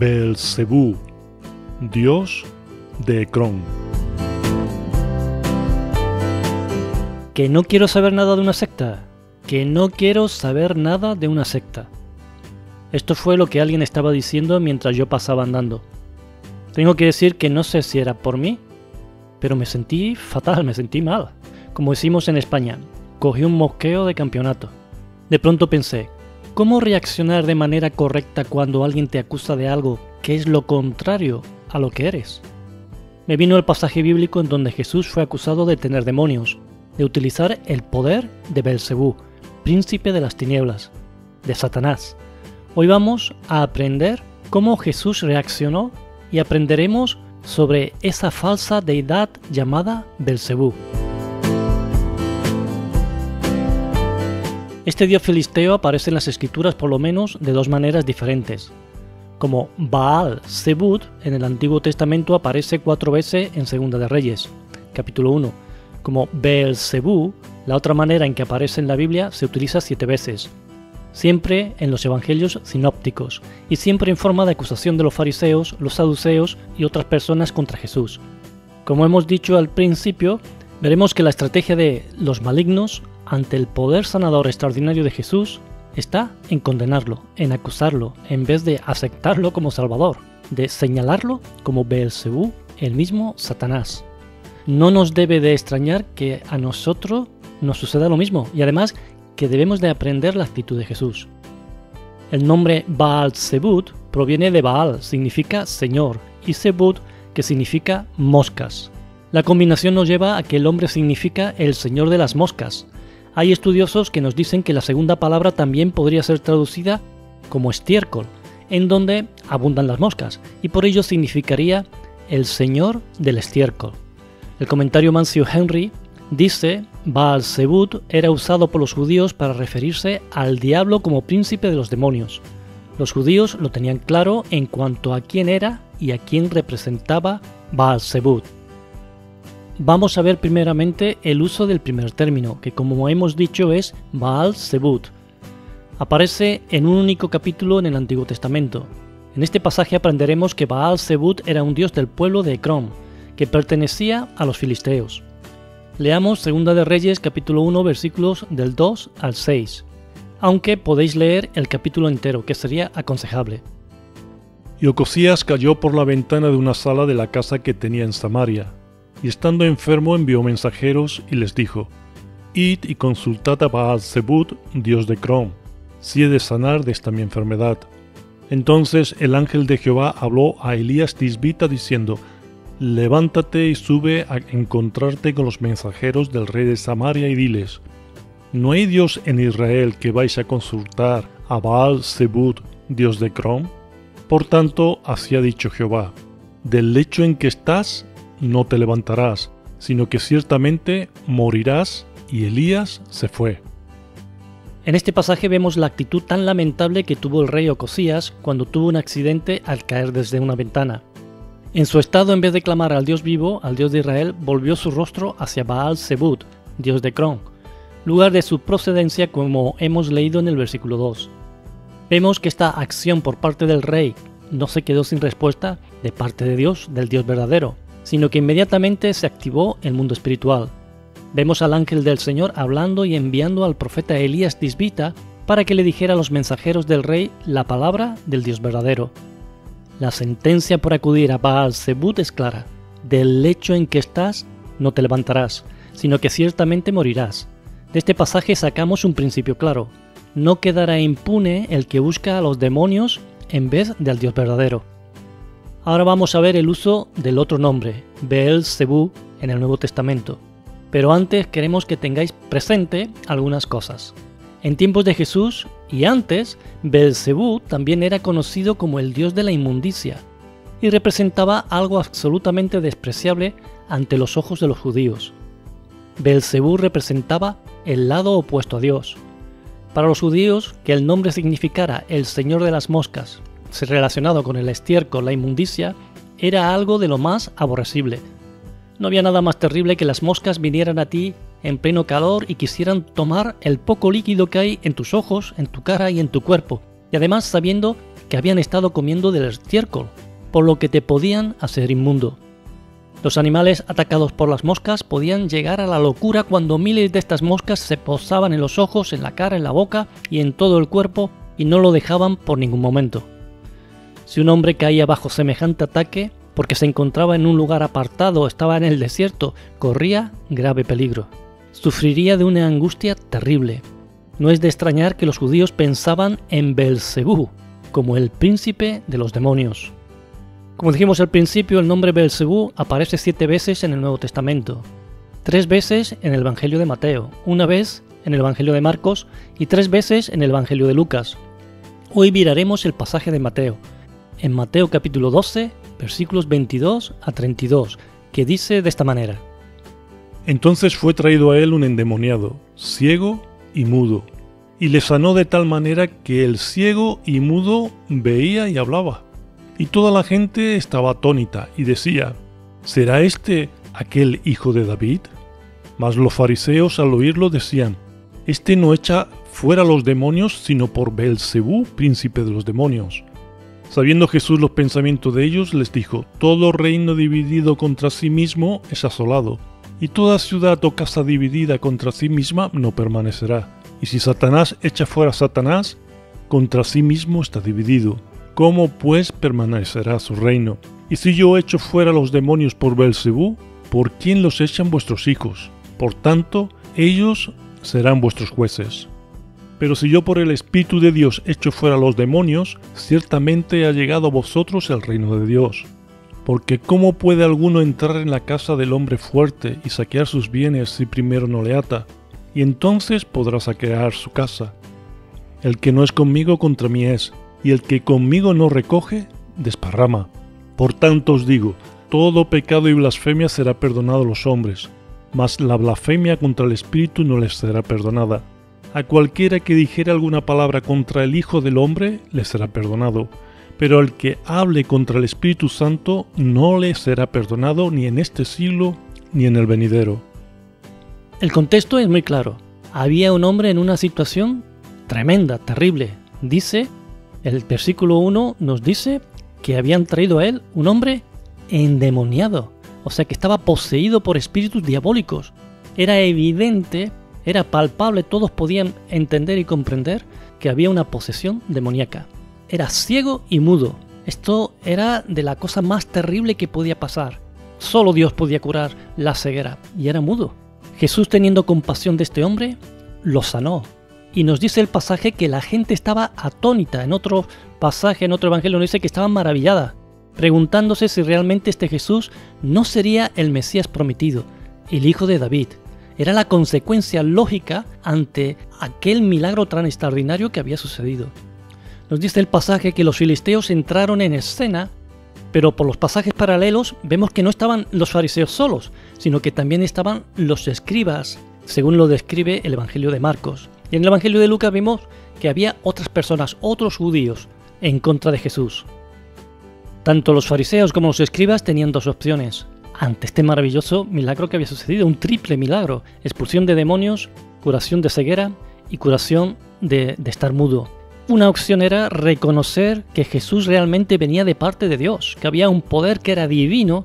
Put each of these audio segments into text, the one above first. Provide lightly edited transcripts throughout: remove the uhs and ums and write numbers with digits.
Beelzebú, dios de Ecrón. Que no quiero saber nada de una secta. Que no quiero saber nada de una secta. Esto fue lo que alguien estaba diciendo mientras yo pasaba andando. Tengo que decir que no sé si era por mí, pero me sentí fatal, me sentí mal. Como decimos en España, cogí un mosqueo de campeonato. De pronto pensé, ¿cómo reaccionar de manera correcta cuando alguien te acusa de algo que es lo contrario a lo que eres? Me vino el pasaje bíblico en donde Jesús fue acusado de tener demonios, de utilizar el poder de Beelzebú, príncipe de las tinieblas, de Satanás. Hoy vamos a aprender cómo Jesús reaccionó y aprenderemos sobre esa falsa deidad llamada Beelzebú. Este dios filisteo aparece en las escrituras por lo menos de dos maneras diferentes. Como Baal-Zebub en el Antiguo Testamento aparece 4 veces en Segunda de Reyes, capítulo 1. Como Beelzebú, la otra manera en que aparece en la Biblia se utiliza 7 veces. Siempre en los evangelios sinópticos y siempre en forma de acusación de los fariseos, los saduceos y otras personas contra Jesús. Como hemos dicho al principio, veremos que la estrategia de los malignos ante el poder sanador extraordinario de Jesús está en condenarlo, en acusarlo, en vez de aceptarlo como Salvador, de señalarlo como Beelzebú, el mismo Satanás. No nos debe de extrañar que a nosotros nos suceda lo mismo y además que debemos de aprender la actitud de Jesús. El nombre Baal-Zebub proviene de Baal, significa Señor, y Zebub, que significa moscas. La combinación nos lleva a que el hombre significa el Señor de las moscas. Hay estudiosos que nos dicen que la segunda palabra también podría ser traducida como estiércol, en donde abundan las moscas, y por ello significaría el Señor del estiércol. El comentario Matthew Henry dice: Baal-Zebub era usado por los judíos para referirse al diablo como príncipe de los demonios. Los judíos lo tenían claro en cuanto a quién era y a quién representaba Baal-Zebub. Vamos a ver primeramente el uso del primer término, que como hemos dicho es Baal-Zebub. Aparece en un único capítulo en el Antiguo Testamento. En este pasaje aprenderemos que Baal-Zebub era un dios del pueblo de Ecrón, que pertenecía a los filisteos. Leamos Segunda de Reyes capítulo 1 versículos del 2 al 6, aunque podéis leer el capítulo entero, que sería aconsejable. Y Ocosías cayó por la ventana de una sala de la casa que tenía en Samaria, y estando enfermo envió mensajeros y les dijo: Id y consultad a Baal-Zebub, dios de Ecrón, si he de sanar de esta mi enfermedad. Entonces el ángel de Jehová habló a Elías Tisbita diciendo: Levántate y sube a encontrarte con los mensajeros del rey de Samaria y diles: ¿No hay Dios en Israel que vais a consultar a Baal-Zebub, dios de Ecrón? Por tanto, así ha dicho Jehová: del lecho en que estás no te levantarás, sino que ciertamente morirás. Y Elías se fue. En este pasaje vemos la actitud tan lamentable que tuvo el rey Ocosías cuando tuvo un accidente al caer desde una ventana. En su estado, en vez de clamar al Dios vivo, al Dios de Israel, volvió su rostro hacia Baal-Zebub, dios de Ecrón, lugar de su procedencia, como hemos leído en el versículo 2. Vemos que esta acción por parte del rey no se quedó sin respuesta de parte de Dios, del Dios verdadero, sino que inmediatamente se activó el mundo espiritual. Vemos al ángel del Señor hablando y enviando al profeta Elías Tisbita para que le dijera a los mensajeros del rey la palabra del Dios verdadero. La sentencia por acudir a Baal-Zebub es clara: del lecho en que estás no te levantarás, sino que ciertamente morirás. De este pasaje sacamos un principio claro: no quedará impune el que busca a los demonios en vez del Dios verdadero. Ahora vamos a ver el uso del otro nombre, Beelzebú, en el Nuevo Testamento. Pero antes queremos que tengáis presente algunas cosas. En tiempos de Jesús y antes, Beelzebú también era conocido como el dios de la inmundicia y representaba algo absolutamente despreciable ante los ojos de los judíos. Beelzebú representaba el lado opuesto a Dios. Para los judíos, que el nombre significara el Señor de las moscas, relacionado con el estiércol, la inmundicia, era algo de lo más aborrecible. No había nada más terrible que las moscas vinieran a ti en pleno calor y quisieran tomar el poco líquido que hay en tus ojos, en tu cara y en tu cuerpo, y además sabiendo que habían estado comiendo del estiércol, por lo que te podían hacer inmundo. Los animales atacados por las moscas podían llegar a la locura cuando miles de estas moscas se posaban en los ojos, en la cara, en la boca y en todo el cuerpo y no lo dejaban por ningún momento. Si un hombre caía bajo semejante ataque, porque se encontraba en un lugar apartado o estaba en el desierto, corría grave peligro. Sufriría de una angustia terrible. No es de extrañar que los judíos pensaban en Beelzebú, como el príncipe de los demonios. Como dijimos al principio, el nombre Beelzebú aparece 7 veces en el Nuevo Testamento, 3 veces en el Evangelio de Mateo, 1 vez en el Evangelio de Marcos y 3 veces en el Evangelio de Lucas. Hoy miraremos el pasaje de Mateo, en Mateo capítulo 12, versículos 22 a 32, que dice de esta manera: Entonces fue traído a él un endemoniado, ciego y mudo, y le sanó de tal manera que el ciego y mudo veía y hablaba. Y toda la gente estaba atónita y decía: ¿será este aquel hijo de David? Mas los fariseos al oírlo decían: Este no echa fuera los demonios sino por Beelzebú, príncipe de los demonios. Sabiendo Jesús los pensamientos de ellos, les dijo: Todo reino dividido contra sí mismo es asolado, y toda ciudad o casa dividida contra sí misma no permanecerá. Y si Satanás echa fuera a Satanás, contra sí mismo está dividido. ¿Cómo pues permanecerá su reino? Y si yo echo fuera los demonios por Beelzebú, ¿por quién los echan vuestros hijos? Por tanto, ellos serán vuestros jueces. Pero si yo por el Espíritu de Dios echo fuera los demonios, ciertamente ha llegado a vosotros el reino de Dios. Porque ¿cómo puede alguno entrar en la casa del hombre fuerte y saquear sus bienes si primero no le ata? Y entonces podrá saquear su casa. El que no es conmigo contra mí es, y el que conmigo no recoge, desparrama. Por tanto os digo, todo pecado y blasfemia será perdonado a los hombres, mas la blasfemia contra el Espíritu no les será perdonada. A cualquiera que dijere alguna palabra contra el Hijo del Hombre, le será perdonado, pero al que hable contra el Espíritu Santo, no le será perdonado ni en este siglo ni en el venidero. El contexto es muy claro. Había un hombre en una situación tremenda, terrible. El versículo 1 nos dice que habían traído a él un hombre endemoniado, o sea que estaba poseído por espíritus diabólicos. Era evidente, era palpable, todos podían entender y comprender que había una posesión demoníaca. Era ciego y mudo. Esto era de la cosa más terrible que podía pasar. Solo Dios podía curar la ceguera y era mudo. Jesús, teniendo compasión de este hombre, lo sanó. Y nos dice el pasaje que la gente estaba atónita. En otro pasaje, en otro evangelio, nos dice que estaban maravilladas, preguntándose si realmente este Jesús no sería el Mesías prometido, el hijo de David. Era la consecuencia lógica ante aquel milagro tan extraordinario que había sucedido. Nos dice el pasaje que los filisteos entraron en escena, pero por los pasajes paralelos vemos que no estaban los fariseos solos, sino que también estaban los escribas, según lo describe el Evangelio de Marcos. Y en el Evangelio de Lucas vemos que había otras personas, otros judíos, en contra de Jesús. Tanto los fariseos como los escribas tenían dos opciones ante este maravilloso milagro que había sucedido, un triple milagro: expulsión de demonios, curación de ceguera y curación de estar mudo. Una opción era reconocer que Jesús realmente venía de parte de Dios, que había un poder que era divino,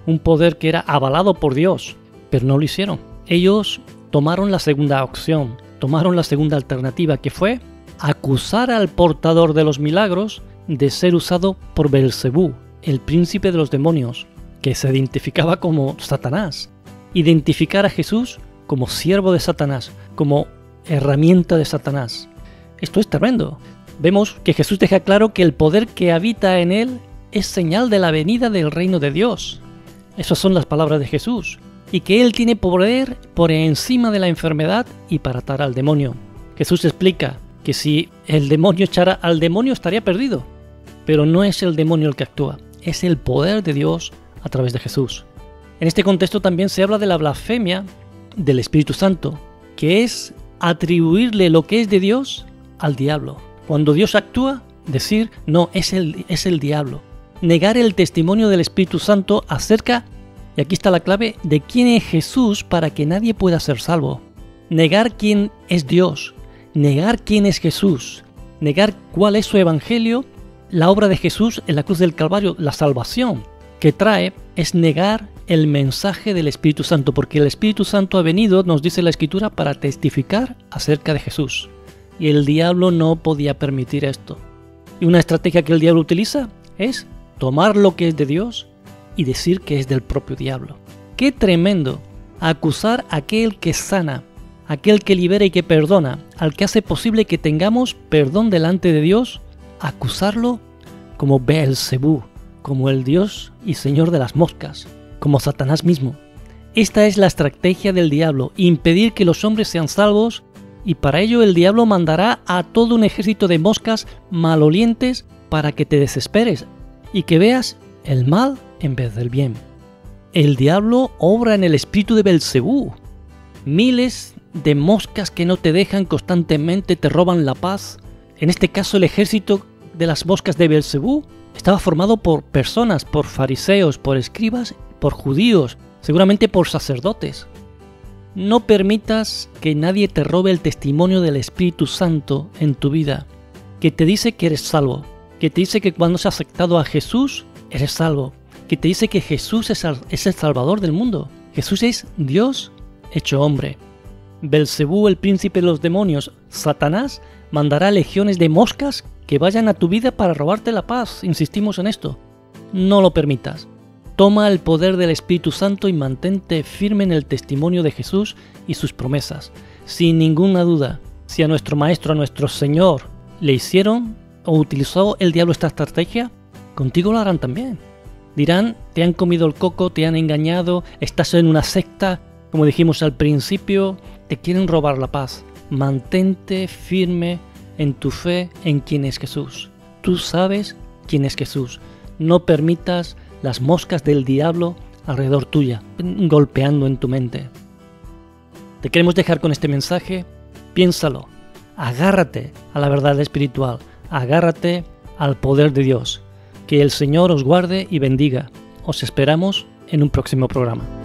un poder que era avalado por Dios, pero no lo hicieron. Ellos tomaron la segunda opción, tomaron la segunda alternativa, que fue acusar al portador de los milagros de ser usado por Beelzebú, el príncipe de los demonios, que se identificaba como Satanás. Identificar a Jesús como siervo de Satanás, como herramienta de Satanás. Esto es tremendo. Vemos que Jesús deja claro que el poder que habita en él es señal de la venida del reino de Dios. Esas son las palabras de Jesús. Y que él tiene poder por encima de la enfermedad y para atar al demonio. Jesús explica que si el demonio echara al demonio estaría perdido. Pero no es el demonio el que actúa, es el poder de Dios a través de Jesús. En este contexto también se habla de la blasfemia del Espíritu Santo, que es atribuirle lo que es de Dios al diablo. Cuando Dios actúa, decir, no, es el diablo. Negar el testimonio del Espíritu Santo acerca, y aquí está la clave, de quién es Jesús para que nadie pueda ser salvo. Negar quién es Dios, negar quién es Jesús, negar cuál es su evangelio, la obra de Jesús en la cruz del Calvario, la salvación que trae, es negar el mensaje del Espíritu Santo, porque el Espíritu Santo ha venido, nos dice la Escritura, para testificar acerca de Jesús. Y el diablo no podía permitir esto. Y una estrategia que el diablo utiliza es tomar lo que es de Dios y decir que es del propio diablo. ¡Qué tremendo! Acusar a aquel que sana, aquel que libera y que perdona, al que hace posible que tengamos perdón delante de Dios, acusarlo como Beelzebú, como el Dios y Señor de las moscas, como Satanás mismo. Esta es la estrategia del diablo, impedir que los hombres sean salvos, y para ello el diablo mandará a todo un ejército de moscas malolientes para que te desesperes y que veas el mal en vez del bien. El diablo obra en el espíritu de Beelzebú. Miles de moscas que no te dejan constantemente, te roban la paz. En este caso el ejército de las moscas de Beelzebú estaba formado por personas, por fariseos, por escribas, por judíos, seguramente por sacerdotes. No permitas que nadie te robe el testimonio del Espíritu Santo en tu vida, que te dice que eres salvo, que te dice que cuando has aceptado a Jesús, eres salvo, que te dice que Jesús es el Salvador del mundo. Jesús es Dios hecho hombre. Beelzebú, el príncipe de los demonios, Satanás, mandará legiones de moscas que vayan a tu vida para robarte la paz. Insistimos en esto. No lo permitas. Toma el poder del Espíritu Santo y mantente firme en el testimonio de Jesús y sus promesas. Sin ninguna duda, si a nuestro Maestro, a nuestro Señor, le hicieron o utilizó el diablo esta estrategia, contigo lo harán también. Dirán, te han comido el coco, te han engañado, estás en una secta, como dijimos al principio, te quieren robar la paz. Mantente firme en tu fe en quién es Jesús. Tú sabes quién es Jesús. No permitas las moscas del diablo alrededor tuya, golpeando en tu mente. Te queremos dejar con este mensaje. Piénsalo. Agárrate a la verdad espiritual. Agárrate al poder de Dios. Que el Señor os guarde y bendiga. Os esperamos en un próximo programa.